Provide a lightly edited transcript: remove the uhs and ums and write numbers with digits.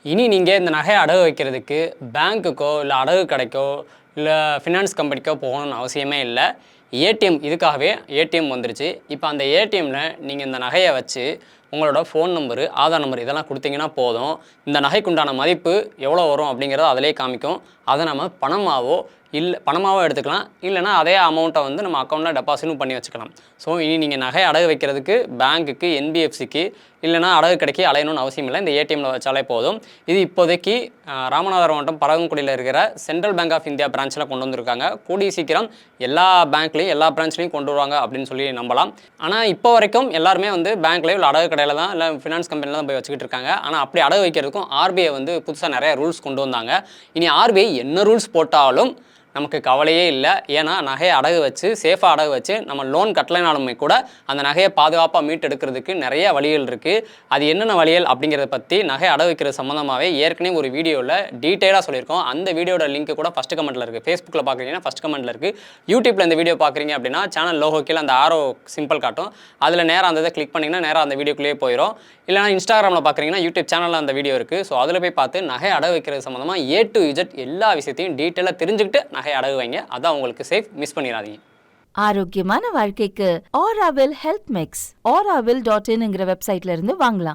இனி நீங்கள் இந்த நகையை அடகு வைக்கிறதுக்கு பேங்க்குக்கோ இல்லை அடகு கடைக்கோ இல்லை ஃபினான்ஸ் கம்பெனிக்கோ போகணும்னு அவசியமே இல்லை. ஏடிஎம் இதுக்காகவே ஏடிஎம் வந்துருச்சு. இப்போ அந்த ஏடிஎம்மில் நீங்கள் இந்த நகையை வச்சு உங்களோட ஃபோன் நம்பரு, ஆதார் நம்பர் இதெல்லாம் கொடுத்தீங்கன்னா போதும். இந்த நகைக்குண்டான மதிப்பு எவ்வளோ வரும் அப்படிங்கிறத அதிலே காமிக்கும். அதை நம்ம பணமாவோ எடுத்துக்கலாம், இல்லைனா அதே அமௌண்ட்டை வந்து நம்ம அக்கௌண்ட்டில் டெபாசிட்டும் பண்ணி வச்சுக்கலாம். ஸோ இனி நீங்கள் நகை அடகு வைக்கிறதுக்கு பேங்க்குக்கு, என்பிஎஃப்சிக்கு இல்லைனா அடகு கடைக்கு அலையணும்னு அவசியம் இல்லை. இந்த ஏடிஎம்மில் வச்சாலே போதும். இது இப்போதைக்கு ராமநாதபுரம் மாவட்டம் பரகங்குடியில் இருக்கிற சென்ட்ரல் பேங்க் ஆஃப் இந்தியா பிரான்ச்சில் கொண்டு வந்திருக்காங்க. கூடிய சீக்கிரம் எல்லா பேங்க்லேயும் எல்லா பிரான்ச்லேயும் கொண்டு வருவாங்க அப்படின்னு சொல்லி நம்பலாம். ஆனால் இப்போ வரைக்கும் எல்லாருமே வந்து பேங்க்லேயும் இல்லை அடகு கடையில் தான் இல்லை ஃபினான்ஸ் கம்பெனியில் தான் போய் வச்சுக்கிட்டு இருக்காங்க. ஆனால் அப்படி அடகு வைக்கிறதுக்கும் ஆர்பிஐ வந்து புதுசாக நிறைய ரூல்ஸ் கொண்டு வந்தாங்க. இனி ஆர்பிஐ என்ன ரூல்ஸ் போட்டாலும் நமக்கு கவலையே இல்லை. ஏன்னா நகையை அடகு வச்சு சேஃபாக அடகு வச்சு நம்ம லோன் கட்டலைனாலுமே கூட அந்த நகையை பாதுகாப்பாக மீட்டெடுக்கிறதுக்கு நிறைய வழிகள் இருக்குது. அது என்னென்ன வழிகள் அப்படிங்கிறத பற்றி நகை அடகு வைக்கிறது சம்மந்தமாகவே ஏற்கனவே ஒரு வீடியோவில் டீட்டெயிலாக சொல்லியிருக்கோம். அந்த வீடியோட லிங்க் கூட ஃபஸ்ட் கமெண்ட்டில் இருக்குது. ஃபேஸ்புக்கில் பார்க்குறீங்கன்னா ஃபஸ்ட் கமெண்ட்டில் இருக்குது. யூடியூப்பில் இந்த வீடியோ பார்க்குறீங்க அப்படின்னா சேனல் லோகோ கீழே அந்த ஆரோ சிம்பிள் காட்டும். அதில் நேராக அந்த இதை கிளிக் பண்ணிங்கன்னா நேராக அந்த வீடியோக்குள்ளேயே போயிடும். இல்லைனா இன்ஸ்டாகிராமில் பார்க்குறீங்கன்னா யூடியூப் சேனலில் அந்த வீடியோ இருக்குது. ஸோ அதில் போய் பார்த்து நகை அடகு வைக்கிறது சம்மந்தமாக A to Z எல்லா விஷயத்தையும் டீட்டெயிலாக தெரிஞ்சுக்கிட்டு நகை அடகு வைங்க. அதான் உங்களுக்கு சேஃப். மிஸ் பண்ணிடாதீங்க. ஆரோக்கியமான வாழ்க்கைக்கு ஆராவில் ஹெல்த் மிக்ஸ் auravil.in வெப்சைட்ல இருந்து வாங்கலாம்.